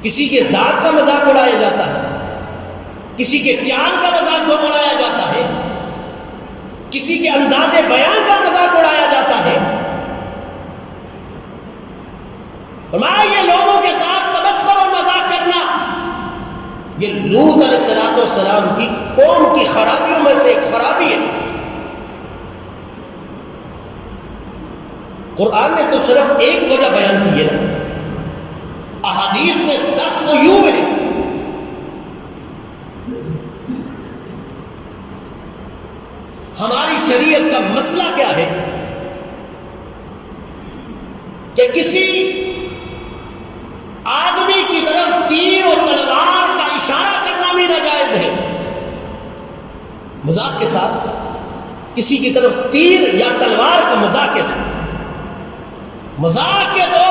کسی کے ذات کا مذاق اڑایا جاتا ہے، کسی کے چال کا مذاق اڑایا جاتا ہے، کسی کے انداز بیان کا مذاق اڑایا جاتا ہے۔ فرمایا یہ لوگوں کے ساتھ تبصر اور مذاق کرنا یہ لوط علیہ السلام کی قوم کی خرابیوں میں سے ایک خرابی ہے۔ قرآن نے تو صرف ایک وجہ بیان کی ہے، احادیث میں 10 عیوب ہیں۔ ہماری شریعت کا مسئلہ کیا ہے کہ کسی آدمی کی طرف تیر و تلوار کا اشارہ کرنا بھی ناجائز ہے۔ مذاق کے ساتھ کسی کی طرف تیر یا تلوار کا مذاق کے طور